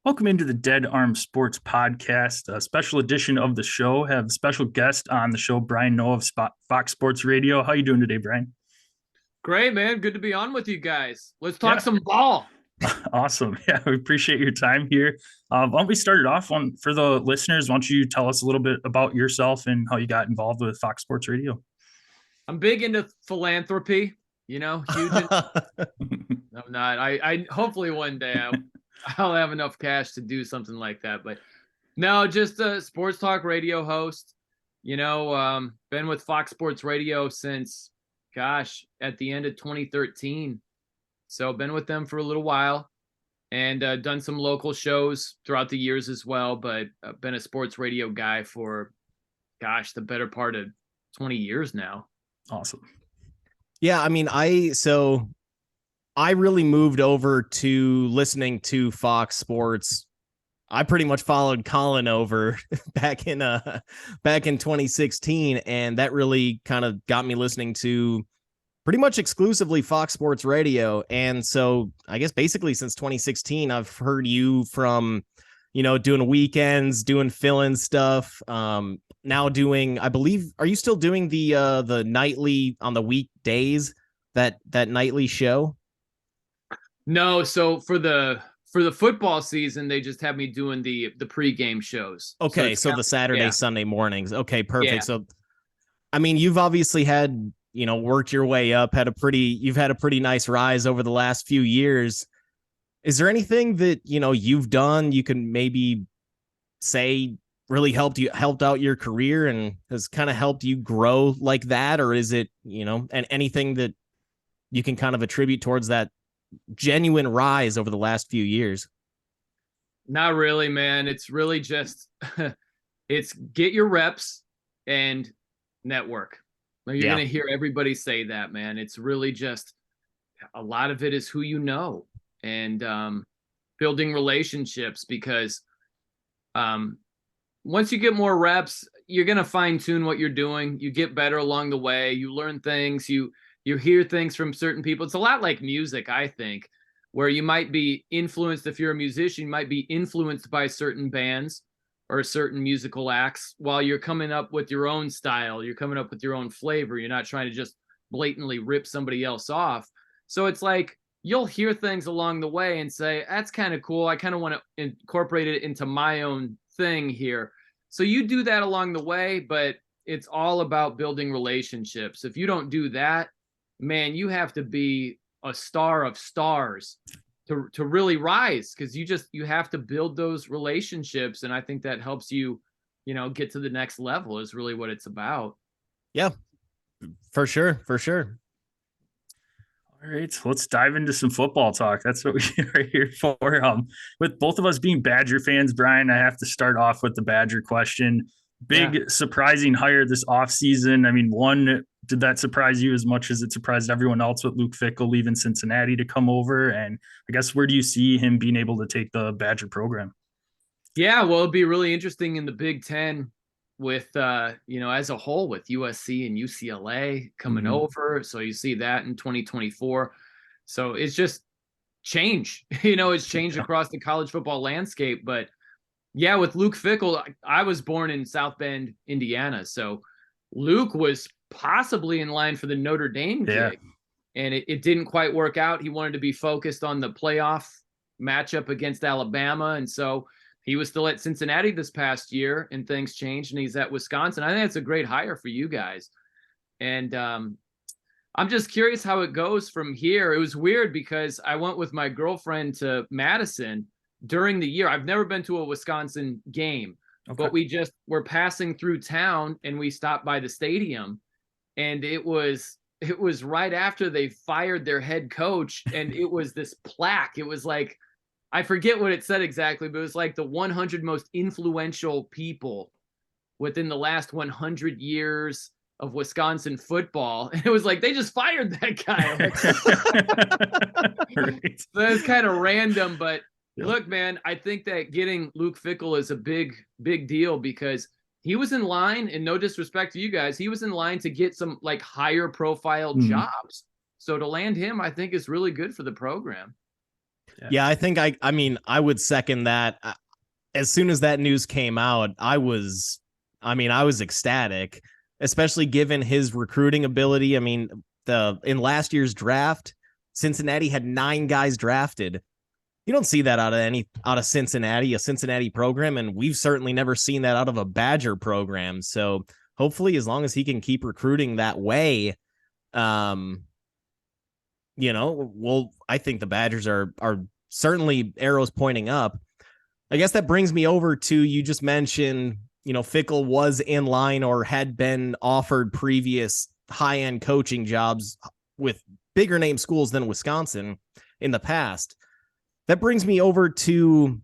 Welcome into the Dead Arm Sports Podcast, a special edition of the show. Have special guest on the show, Brian Noe of Fox Sports Radio. How you doing today, Brian? Great, man. Good to be on with you guys. Let's talk Yeah. some ball. Awesome. Yeah, we appreciate your time here. Why don't we start it off for the listeners? Why don't you tell us a little bit about yourself and how you got involved with Fox Sports Radio? I'm big into philanthropy, huge. I'm not. I hopefully one day I'll have enough cash to do something like that. But no, just a sports talk radio host. Been with Fox Sports Radio since, at the end of 2013. So been with them for a little while and done some local shows throughout the years as well. But been a sports radio guy for, the better part of 20 years now. Awesome. Yeah, I mean, I really moved over to listening to Fox Sports. I pretty much followed Colin over back in 2016, and that really kind of got me listening to pretty much exclusively Fox Sports Radio. And so I guess basically since 2016, I've heard you from, doing weekends, doing fill-in stuff, now doing, I believe, are you still doing the nightly on the weekdays, that nightly show? No, so for the football season, they just have me doing the pregame shows. Okay, so the Saturday, Sunday mornings. Okay, perfect. Yeah. So, I mean, you've obviously had, worked your way up, you've had a pretty nice rise over the last few years. Is there anything that, you've done you can maybe say really helped out your career and has kind of helped you grow like that? Or is it, and anything that you can kind of attribute towards that genuine rise over the last few years? Not really, man. It's really just, it's get your reps and network. You're going to hear everybody say that, man. It's really just, a lot of it is who you know and building relationships, because once you get more reps, you're going to fine tune what you're doing. You get better along the way. You learn things. You hear things from certain people. It's a lot like music, I think, where you might be influenced. If you're a musician, you might be influenced by certain bands or certain musical acts while you're coming up with your own style. You're coming up with your own flavor. You're not trying to just blatantly rip somebody else off. So it's like you'll hear things along the way and say, that's kind of cool. I kind of want to incorporate it into my own thing here. So you do that along the way, but it's all about building relationships. If you don't do that, man, you have to be a star of stars to really rise, because you have to build those relationships. And I think that helps you, get to the next level is really what it's about. Yeah, for sure. All right, so let's dive into some football talk. That's what we are here for. With both of us being Badger fans, Brian, I have to start off with the Badger question. Big surprising hire this offseason. I mean, one, did that surprise you as much as it surprised everyone else with Luke Fickell leaving Cincinnati to come over? And I guess where do you see him being able to take the Badger program? Yeah, well, it'd be really interesting in the Big Ten with, as a whole, with USC and UCLA coming over. So you see that in 2024. So it's just change, it's changed across the college football landscape. But yeah, with Luke Fickell, I was born in South Bend, Indiana. So Luke was possibly in line for the Notre Dame gig, and it didn't quite work out. He wanted to be focused on the playoff matchup against Alabama. And so he was still at Cincinnati this past year, and things changed, and he's at Wisconsin. I think it's a great hire for you guys. And I'm just curious how it goes from here. It was weird because I went with my girlfriend to Madison during the year. I've never been to a Wisconsin game, but we just were passing through town and we stopped by the stadium, and it was right after they fired their head coach, and it was this plaque. It was like, I forget what it said exactly, but it was like the 100 most influential people within the last 100 years of Wisconsin football. And it was like, they just fired that guy. Right. So it's kind of random, but look, man, I think that getting Luke Fickell is a big deal, because he was in line, and no disrespect to you guys, he was in line to get some like higher profile jobs. So to land him, I think is really good for the program. Yeah, I think I mean, I would second that. As soon as that news came out, I was ecstatic, especially given his recruiting ability. I mean, in last year's draft, Cincinnati had 9 guys drafted. You don't see that out of Cincinnati, a Cincinnati program, and we've certainly never seen that out of a Badger program. So hopefully, as long as he can keep recruiting that way, I think the Badgers are certainly arrows pointing up. I guess that brings me over to, you just mentioned, Fickell was in line or had been offered previous high-end coaching jobs with bigger name schools than Wisconsin in the past. That brings me over to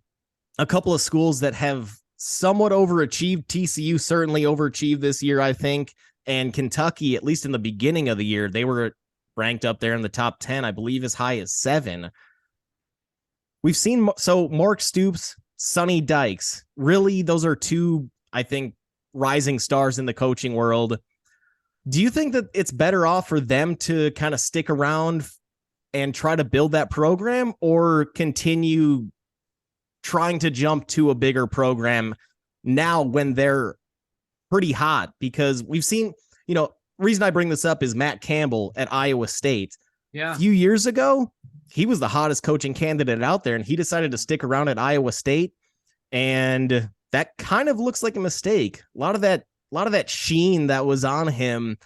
a couple of schools that have somewhat overachieved. TCU certainly overachieved this year, I think. And Kentucky, at least in the beginning of the year, they were ranked up there in the top 10, I believe as high as 7. We've seen, so Mark Stoops, Sonny Dykes, really, those are 2, I think, rising stars in the coaching world. Do you think that it's better off for them to kind of stick around and try to build that program, or continue trying to jump to a bigger program now when they're pretty hot? Because we've seen, reason I bring this up is Matt Campbell at Iowa State. Yeah. A few years ago, he was the hottest coaching candidate out there, and he decided to stick around at Iowa State. And that kind of looks like a mistake. A lot of that sheen that was on him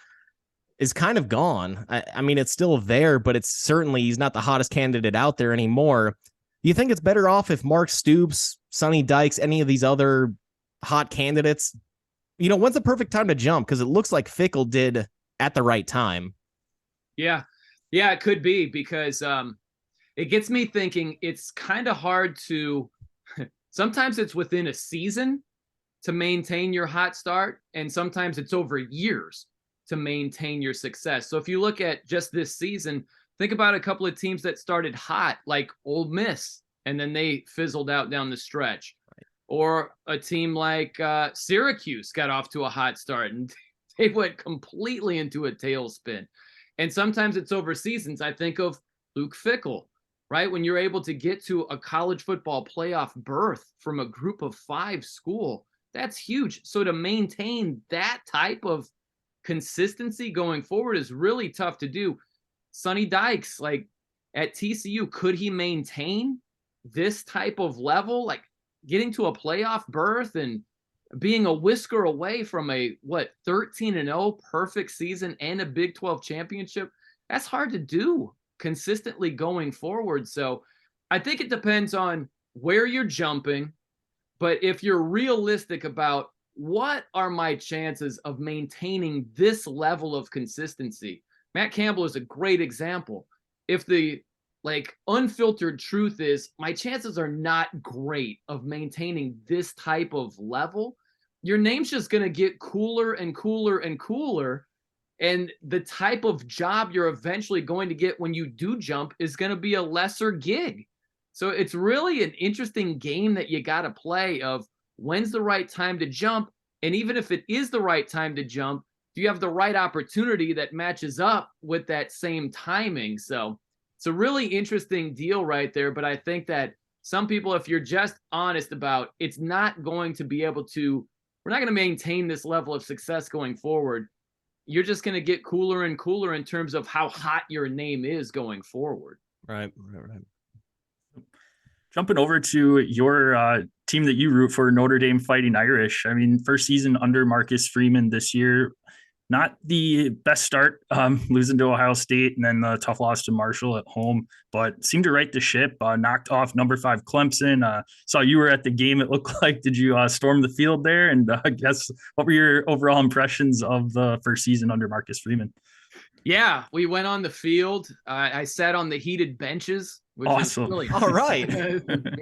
is kind of gone. I mean, it's still there, but it's certainly, he's not the hottest candidate out there anymore. Do you think it's better off if Mark Stoops, Sonny Dykes, any of these other hot candidates, when's the perfect time to jump? Because it looks like Fickell did at the right time. Yeah, it could be, because it gets me thinking. It's kind of hard to, sometimes it's within a season to maintain your hot start, and sometimes it's over years to maintain your success. So if you look at just this season, think about a couple of teams that started hot, like Ole Miss, and then they fizzled out down the stretch. Right. Or a team like Syracuse got off to a hot start, and they went completely into a tailspin. And sometimes it's over seasons. I think of Luke Fickell, right? When you're able to get to a college football playoff berth from a group of 5 school, that's huge. So to maintain that type of consistency going forward is really tough to do. Sonny Dykes, like at TCU, could he maintain this type of level, like getting to a playoff berth and being a whisker away from a 13-0 perfect season and a Big 12 championship? That's hard to do consistently going forward. So I think it depends on where you're jumping, but if you're realistic about what are my chances of maintaining this level of consistency, Matt Campbell is a great example. If the unfiltered truth is my chances are not great of maintaining this type of level, your name's just going to get cooler and cooler and cooler. And the type of job you're eventually going to get when you do jump is going to be a lesser gig. So it's really an interesting game that you got to play of when's the right time to jump. And even if it is the right time to jump, do you have the right opportunity that matches up with that same timing? So it's a really interesting deal right there. But I think that some people, if you're just honest about it's not going to be able to, we're not going to maintain this level of success going forward, you're just going to get cooler and cooler in terms of how hot your name is going forward. Right. Jumping over to your team that you root for, Notre Dame Fighting Irish. I mean, first season under Marcus Freeman this year. Not the best start, losing to Ohio State and then the tough loss to Marshall at home, but seemed to right the ship, knocked off number 5 Clemson. Saw you were at the game, it looked like. Did you storm the field there? And I guess what were your overall impressions of the first season under Marcus Freeman? Yeah, we went on the field. I sat on the heated benches, which awesome. Was really all right.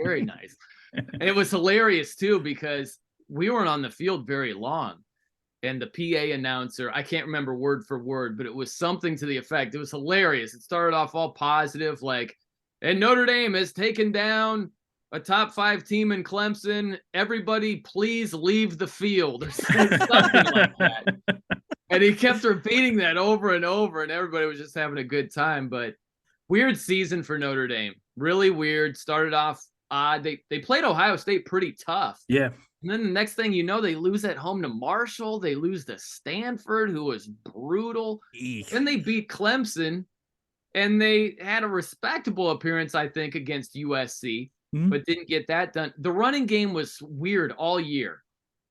Very nice. And it was hilarious too, because we weren't on the field very long. And the PA announcer, I can't remember word for word, but it was something to the effect. It was hilarious. It started off all positive, like, and Notre Dame has taken down a top 5 team in Clemson. Everybody, please leave the field. Or something like that. And he kept repeating that over and over, and everybody was just having a good time. But weird season for Notre Dame. Really weird. Started off odd. They played Ohio State pretty tough. Yeah. And then the next thing you know, they lose at home to Marshall. They lose to Stanford, who was brutal. Eek. Then they beat Clemson, and they had a respectable appearance, I think, against USC, but didn't get that done. The running game was weird all year,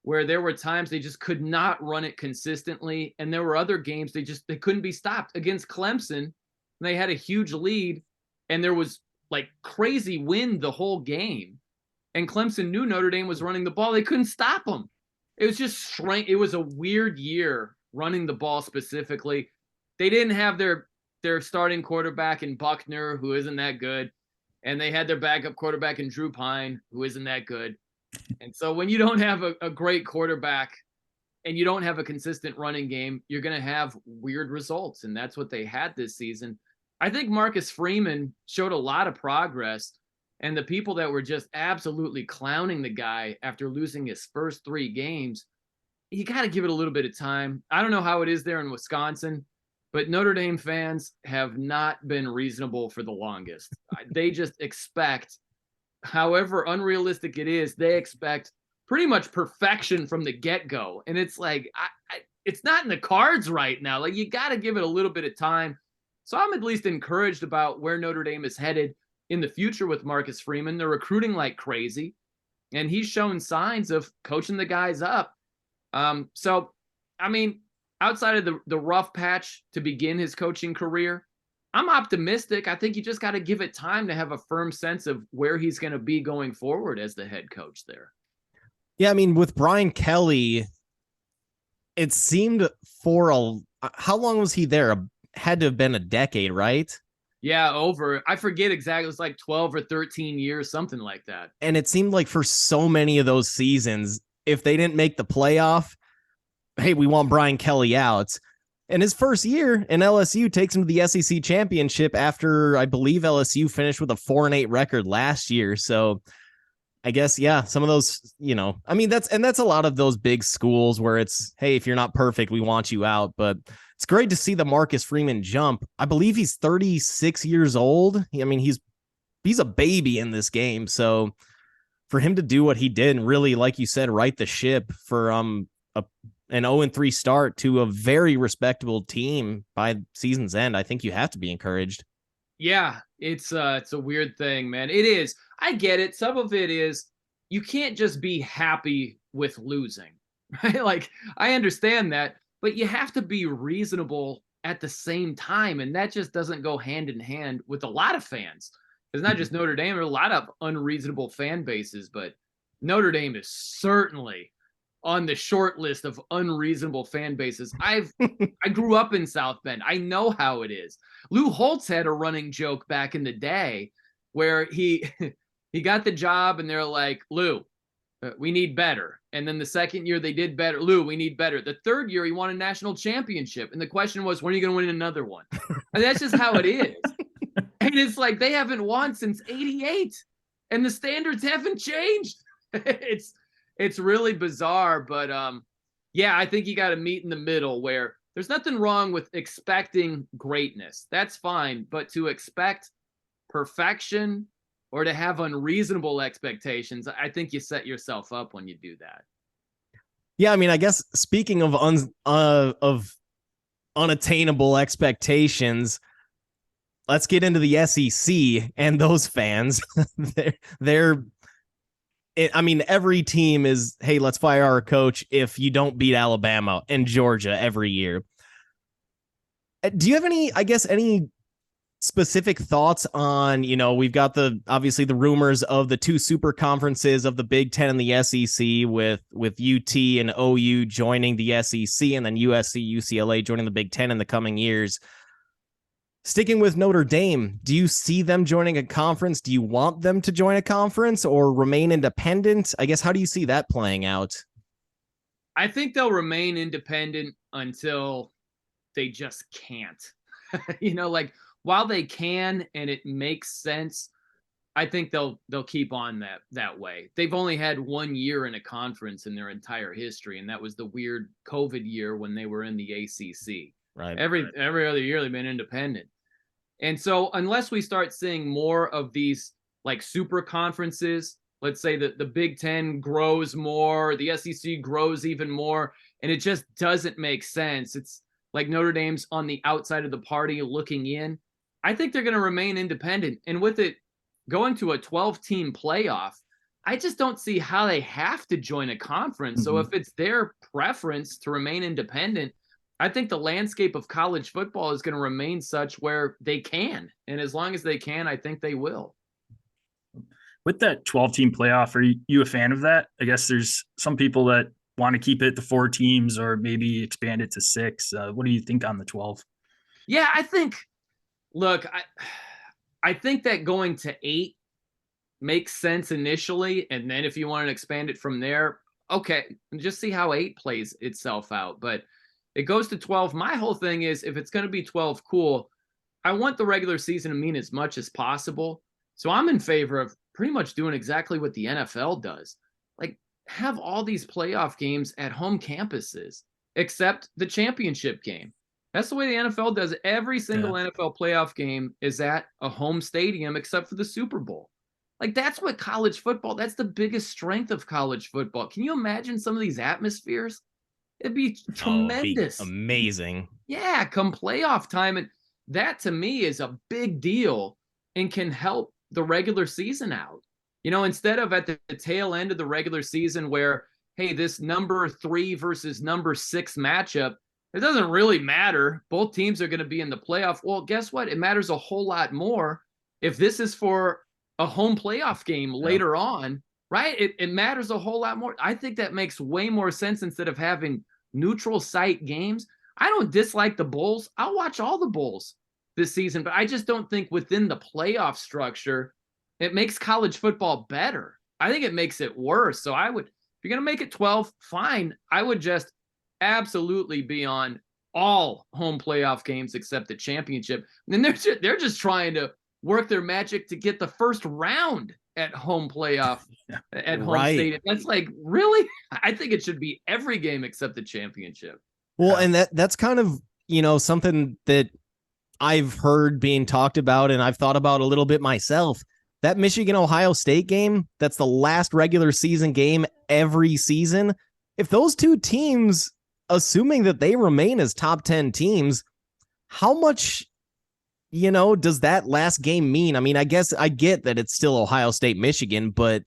where there were times they just could not run it consistently, and there were other games they couldn't be stopped. Against Clemson, they had a huge lead, and there was like crazy wind the whole game. And Clemson knew Notre Dame was running the ball. They couldn't stop them. It was just strange. It was a weird year running the ball specifically. They didn't have their starting quarterback in Buckner, who isn't that good. And they had their backup quarterback in Drew Pine, who isn't that good. And so when you don't have a great quarterback and you don't have a consistent running game, you're going to have weird results. And that's what they had this season. I think Marcus Freeman showed a lot of progress. And the people that were just absolutely clowning the guy after losing his first 3 games, you got to give it a little bit of time. I don't know how it is there in Wisconsin, but Notre Dame fans have not been reasonable for the longest. They just expect, however unrealistic it is, they expect pretty much perfection from the get-go. And it's like, it's not in the cards right now. Like, you got to give it a little bit of time. So I'm at least encouraged about where Notre Dame is headed in the future with Marcus Freeman. They're recruiting like crazy, and he's shown signs of coaching the guys up. So, I mean, outside of the rough patch to begin his coaching career, I'm optimistic. I think you just got to give it time to have a firm sense of where he's going to be going forward as the head coach there. Yeah, I mean, with Brian Kelly, it seemed how long was he there? Had to have been a decade, right? Yeah, I forget exactly. It was like 12 or 13 years, something like that. And it seemed like for so many of those seasons, if they didn't make the playoff, hey, we want Brian Kelly out. And his first year in LSU takes him to the SEC championship after, I believe, LSU finished with a 4-8 record last year. So I guess, yeah, some of those, I mean, that's a lot of those big schools where it's, hey, if you're not perfect, we want you out. But it's great to see the Marcus Freeman jump. I believe he's 36 years old. I mean, he's a baby in this game. So for him to do what he did and really, like you said, right the ship for an 0-3 start to a very respectable team by season's end, I think you have to be encouraged. Yeah, it's a weird thing, man. It is. I get it. Some of it is you can't just be happy with losing, right? Like, I understand that, but you have to be reasonable at the same time. And that just doesn't go hand in hand with a lot of fans. It's not just Notre Dame. There are a lot of unreasonable fan bases, but Notre Dame is certainly on the short list of unreasonable fan bases. I grew up in South Bend. I know how it is. Lou Holtz had a running joke back in the day where he got the job and they're like, Lou, we need better. And then the second year they did better. Lou, we need better. The third year he won a national championship. And the question was, when are you going to win another one? And that's just how it is. And it's like, they haven't won since 88 and the standards haven't changed. It's really bizarre, but yeah, I think you got to meet in the middle where there's nothing wrong with expecting greatness. That's fine. But to expect perfection or to have unreasonable expectations, I think you set yourself up when you do that. Yeah, I mean, I guess speaking of unattainable expectations, let's get into the SEC and those fans. I mean, every team is, hey, let's fire our coach if you don't beat Alabama and Georgia every year. Do you have any specific thoughts on, we've got obviously the rumors of the 2 super conferences of the Big Ten and the SEC with UT and OU joining the SEC and then USC, UCLA joining the Big Ten in the coming years. Sticking with Notre Dame, do you see them joining a conference? Do you want them to join a conference or remain independent? I guess, how do you see that playing out? I think they'll remain independent until they just can't. Like, while they can and it makes sense, I think they'll keep on that way. They've only had 1 year in a conference in their entire history, and that was the weird COVID year when they were in the ACC. Right. Every other year they've been independent. And so unless we start seeing more of these like super conferences, let's say that the Big Ten grows more, the SEC grows even more, and it just doesn't make sense. It's like Notre Dame's on the outside of the party looking in. I think they're going to remain independent. And with it going to a 12-team playoff, I just don't see how they have to join a conference. Mm-hmm. So if it's their preference to remain independent, I think the landscape of college football is going to remain such where they can. And as long as they can, I think they will. With that 12-team playoff, are you a fan of that? I guess there's some people that want to keep it to 4 teams or maybe expand it to 6. What do you think on the 12? Yeah, I think that going to 8 makes sense initially. And then if you want to expand it from there, okay, just see how 8 plays itself out. But it goes to 12. My whole thing is if it's going to be 12, cool. I want the regular season to mean as much as possible. So I'm in favor of pretty much doing exactly what the NFL does. Like have all these playoff games at home campuses, except the championship game. That's the way the NFL does it. Every single NFL playoff game is at a home stadium, except for the Super Bowl. Like that's what college football, that's the biggest strength of college football. Can you imagine some of these atmospheres? It'd be tremendous. It'd be amazing. Yeah, come playoff time. And that to me is a big deal and can help the regular season out. You know, instead of at the tail end of the regular season where, hey, this number 3 versus number 6 matchup, it doesn't really matter. Both teams are going to be in the playoff. Well, guess what? It matters a whole lot more if this is for a home playoff game later on, right? It matters a whole lot more. I think that makes way more sense instead of having neutral site games. I don't dislike the bowls. I'll watch all the bowls this season, but I just don't think within the playoff structure, it makes college football better. I think it makes it worse. So if you're going to make it 12, fine. I would just absolutely be on all home playoff games except the championship. And then they're just trying to work their magic to get the first round at home playoff at home stadium. That's like, really? I think it should be every game except the championship. Well, and that's kind of, something that I've heard being talked about and I've thought about a little bit myself. That Michigan-Ohio State game, that's the last regular season game every season. If those two teams, assuming that they remain as top 10 teams, how much, does that last game mean? I mean, I guess I get that it's still Ohio State, Michigan, but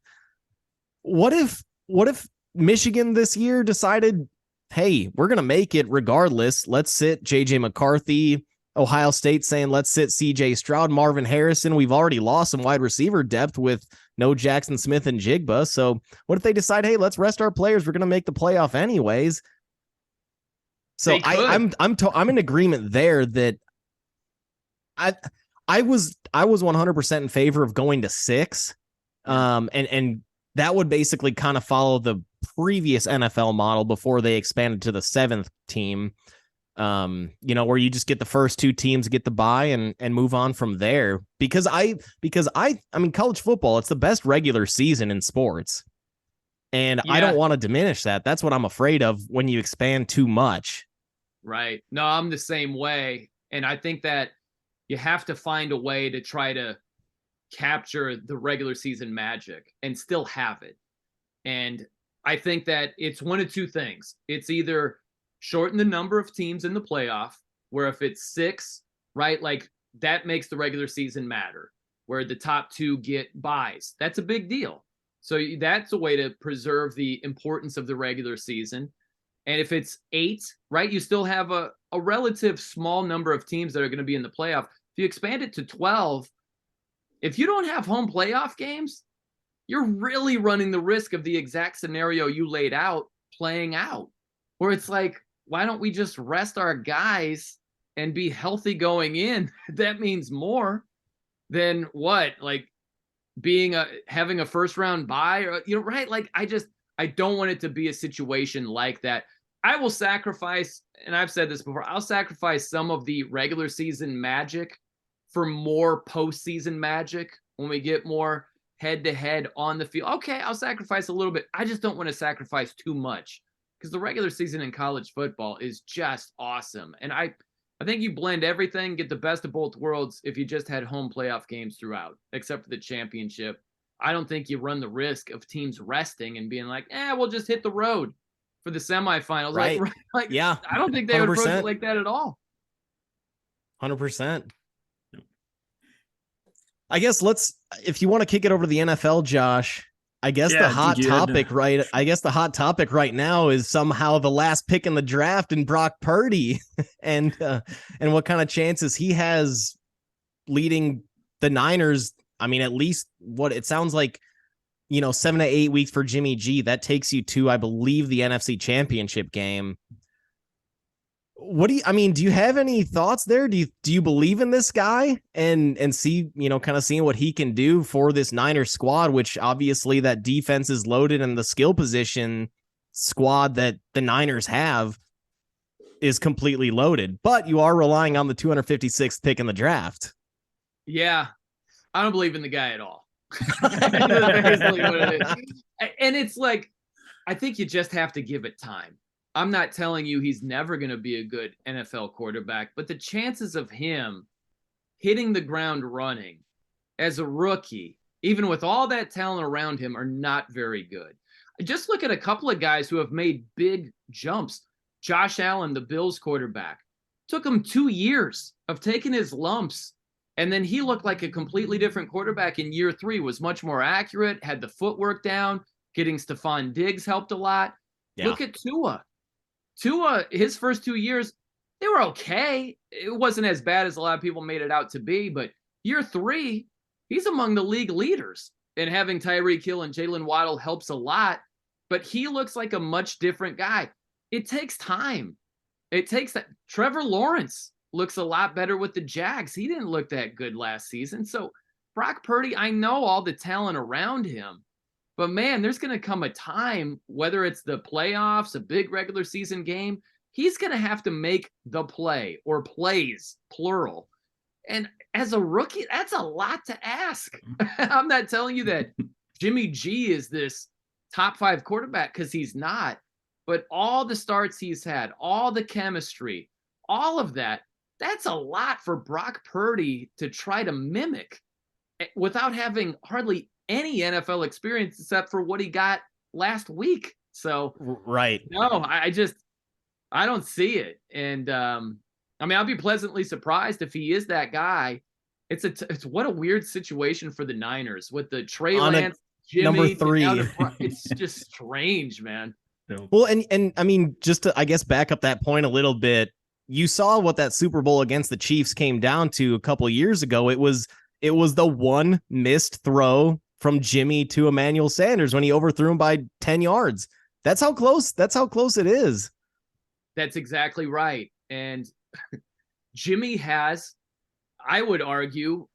what if Michigan this year decided, hey, we're going to make it regardless. Let's sit JJ McCarthy. Ohio State saying, let's sit CJ Stroud, Marvin Harrison. We've already lost some wide receiver depth with no Jackson Smith and Jigba. So what if they decide, hey, let's rest our players. We're going to make the playoff anyways. So I'm in agreement there that I was 100% in favor of going to 6. And that would basically kind of follow the previous NFL model before they expanded to the 7th team. Where you just get the first 2 teams, get the bye and move on from there. Because I mean, college football, it's the best regular season in sports. And I don't want to diminish that. That's what I'm afraid of when you expand too much. Right. No, I'm the same way. And I think that you have to find a way to try to capture the regular season magic and still have it. And I think that it's one of 2 things. It's either shorten the number of teams in the playoff, where if it's 6, right, like that makes the regular season matter, where the top 2 get buys. That's a big deal. So that's a way to preserve the importance of the regular season. And if it's 8, right, you still have a relative small number of teams that are going to be in the playoff. If you expand it to 12, if you don't have home playoff games, you're really running the risk of the exact scenario you laid out playing out, where it's like, why don't we just rest our guys and be healthy going in? That means more than what, like having a first round bye, or, right? Like I don't want it to be a situation like that. I will sacrifice, and I've said this before, I'll sacrifice some of the regular season magic for more postseason magic when we get more head to head on the field. Okay, I'll sacrifice a little bit. I just don't want to sacrifice too much, because the regular season in college football is just awesome. And I think you blend everything, get the best of both worlds if you just had home playoff games throughout, except for the championship. I don't think you run the risk of teams resting and being like, we'll just hit the road for the semifinals. Right. Like, yeah. I don't think they would approach it like that at all. 100%. I guess if you want to kick it over to the NFL, Josh, I guess the hot topic right now is somehow the last pick in the draft in Brock Purdy and what kind of chances he has leading the Niners. I mean, at least what it sounds like, 7 to 8 weeks for Jimmy G. That takes you to, I believe, the NFC Championship game. Do you have any thoughts there? Do you believe in this guy and see, kind of seeing what he can do for this Niners squad, which obviously that defense is loaded and the skill position squad that the Niners have is completely loaded, but you are relying on the 256th pick in the draft. Yeah. I don't believe in the guy at all. That's basically what it is. And it's like, I think you just have to give it time. I'm not telling you he's never going to be a good NFL quarterback, but the chances of him hitting the ground running as a rookie, even with all that talent around him, are not very good. Just look at a couple of guys who have made big jumps. Josh Allen, the Bills quarterback, took him 2 years of taking his lumps, and then he looked like a completely different quarterback in year 3, was much more accurate, had the footwork down. Getting Stephon Diggs helped a lot. Yeah. Look at Tua. His first 2 years, they were okay. It wasn't as bad as a lot of people made it out to be, but year 3, he's among the league leaders. And having Tyreek Hill and Jalen Waddle helps a lot, but he looks like a much different guy. It takes time. It takes that. Trevor Lawrence looks a lot better with the Jags. He didn't look that good last season. So Brock Purdy, I know all the talent around him, but man, there's going to come a time, whether it's the playoffs, a big regular season game, he's going to have to make the play or plays, plural. And as a rookie, that's a lot to ask. I'm not telling you that Jimmy G is this top 5 quarterback, because he's not. But all the starts he's had, all the chemistry, all of that, that's a lot for Brock Purdy to try to mimic without having hardly any NFL experience except for what he got last week. So, right. No, I don't see it. And I'll be pleasantly surprised if he is that guy. It's what a weird situation for the Niners with the Trey Lance, Jimmy, number 3. It's just strange, man. Well, and I mean, just to, I guess, back up that point a little bit, you saw what that Super Bowl against the Chiefs came down to a couple of years ago. It was the one missed throw from Jimmy to Emmanuel Sanders when he overthrew him by 10 yards. That's how close it is. That's exactly right. And Jimmy has, I would argue,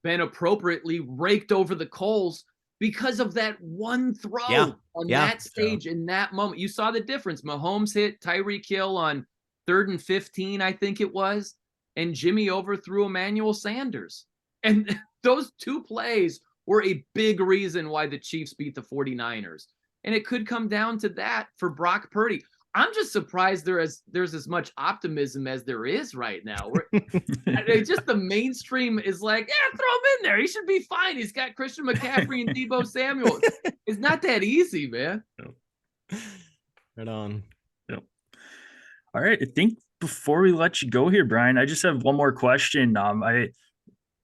been appropriately raked over the coals because of that one throw on that stage in that moment. You saw the difference. Mahomes hit Tyreek Hill on 3rd and 15, I think it was, and Jimmy overthrew Emmanuel Sanders. And those 2 plays were a big reason why the Chiefs beat the 49ers. And it could come down to that for Brock Purdy. I'm just surprised there's as much optimism as there is right now. Just the mainstream is like, throw him in there. He should be fine. He's got Christian McCaffrey and Deebo Samuel. It's not that easy, man. Right on. Yep. All right. I think before we let you go here, Brian, I just have one more question. I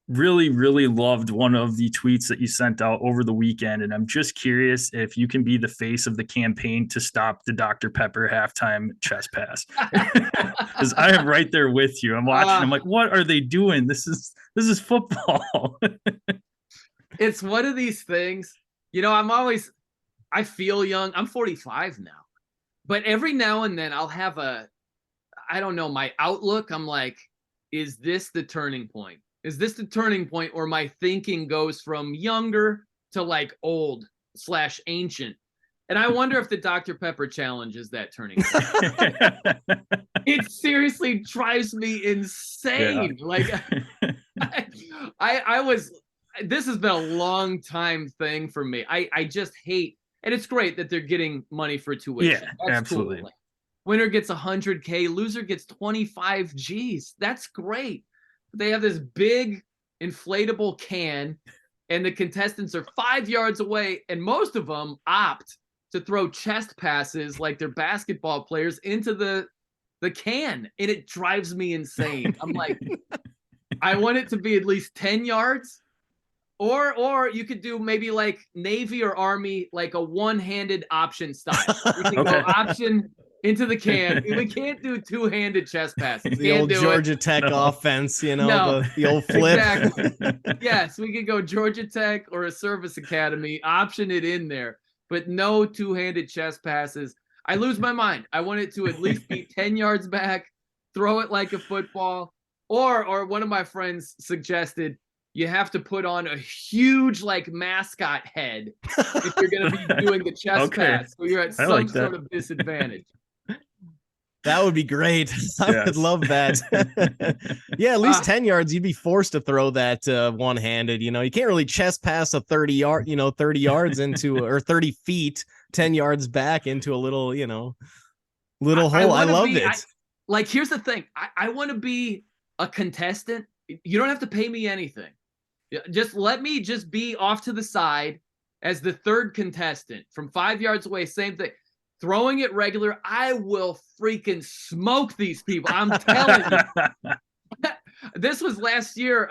really, really loved one of the tweets that you sent out over the weekend. And I'm just curious if you can be the face of the campaign to stop the Dr. Pepper halftime chest pass. Because I am right there with you. I'm watching. I'm like, what are they doing? This is football. It's one of these things, I feel young. I'm 45 now, but every now and then I'll have my outlook. I'm like, is this the turning point? Is this the turning point where my thinking goes from younger to like old / ancient? And I wonder if the Dr. Pepper challenge is that turning point. It seriously drives me insane. Yeah. Like this has been a long time thing for me. I just hate, and it's great that they're getting money for tuition. Yeah, that's absolutely. Cool. Winner gets 100K, loser gets 25 G's. That's great. They have this big inflatable can, and the contestants are 5 yards away, and most of them opt to throw chest passes like they're basketball players into the can, and it drives me insane. I'm like, I want it to be at least 10 yards, or you could do maybe like Navy or Army, like a one-handed option style. We can go option into the can. We can't do two-handed chest passes. The old Georgia Tech offense, the old flip. Exactly. Yes, we could go Georgia Tech or a service academy, option it in there, but no two-handed chest passes. I lose my mind. I want it to at least be 10 yards back, throw it like a football, or one of my friends suggested you have to put on a huge like mascot head if you're going to be doing the chest pass. So you're at some sort of disadvantage. That would be great. I would love that. Yeah, at least 10 yards, you'd be forced to throw that one-handed. You can't really chest pass a 30 yards into, or 30 feet, 10 yards back into a little, little hole. I love it. Here's the thing. I want to be a contestant. You don't have to pay me anything. Just let me just be off to the side as the third contestant from 5 yards away. Same thing. Throwing it regular, I will freaking smoke these people. I'm telling you. This was last year.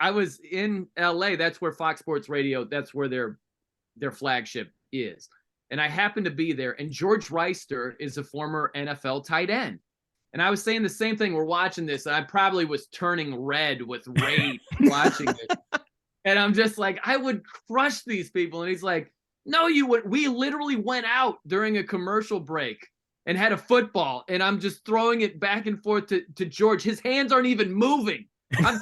I was in LA. That's where Fox Sports Radio, that's where their flagship is. And I happened to be there. And George Reister is a former NFL tight end. And I was saying the same thing. We're watching this. And I probably was turning red with rage watching it. And I'm just like, I would crush these people. And he's like, no, you would. We literally went out during a commercial break and had a football. And I'm just throwing it back and forth to George. His hands aren't even moving. I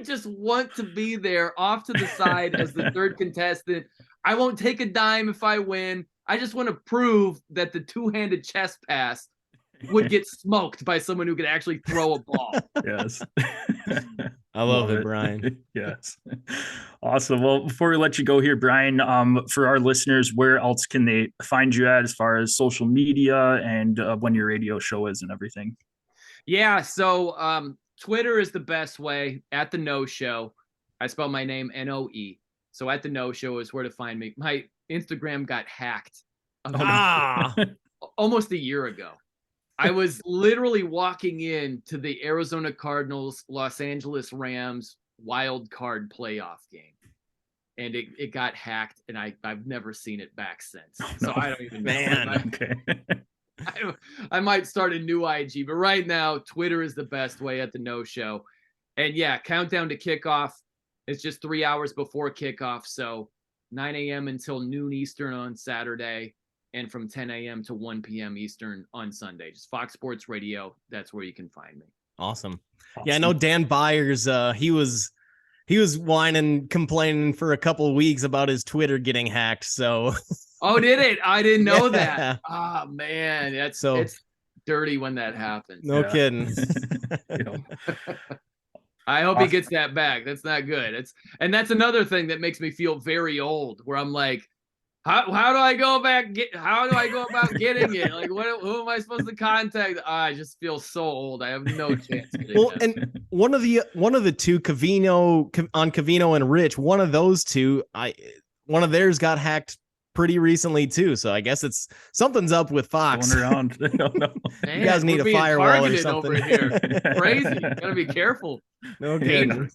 just want to be there off to the side as the third contestant. I won't take a dime if I win. I just want to prove that the two-handed chest pass would get smoked by someone who could actually throw a ball. Yes. I love it, Brian. Yes. Awesome. Well, before we let you go here, Brian, for our listeners, where else can they find you at as far as social media and when your radio show is and everything? Yeah. So Twitter is the best way, at the Noe Show. I spell my name Noe. So at the Noe Show is where to find me. My Instagram got hacked almost a year ago. I was literally walking into the Arizona Cardinals, Los Angeles Rams wild card playoff game, and it got hacked, and I've never seen it back since. So I don't even know. Okay. I might start a new IG, but right now Twitter is the best way, at the Noe Show. And yeah, countdown to kickoff. It's just 3 hours before kickoff, so 9 a.m. until noon Eastern on Saturday, and from 10 a.m. to 1 p.m. Eastern on Sunday. Just Fox Sports Radio. That's where you can find me. Awesome. Yeah, I know Dan Byers, he was whining, complaining for a couple of weeks about his Twitter getting hacked. So oh, did it? I didn't know that. Oh man, it's dirty when that happens. No kidding. I hope he gets that back. That's not good. And that's another thing that makes me feel very old, where I'm like, how do I go back? How do I go about getting it? Like, who am I supposed to contact? I just feel so old. I have no chance. Well, and one of the two, Covino and Rich, one of those two, one of theirs got hacked pretty recently too. So I guess something's up with Fox. Going around. No. Man, you guys need a firewall or something. Over here. Crazy. Gotta be careful. No kidding.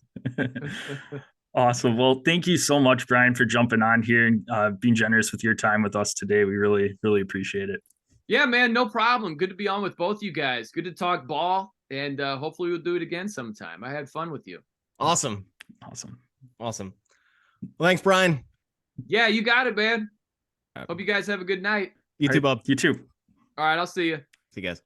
Awesome. Well, thank you so much, Brian, for jumping on here and being generous with your time with us today. We really, really appreciate it. Yeah, man, no problem. Good to be on with both you guys. Good to talk ball, and hopefully we'll do it again sometime. I had fun with you. Awesome. Well, thanks, Brian. Yeah, you got it, man. Hope you guys have a good night. You too, Bob. You too. All right, I'll see you. See you guys.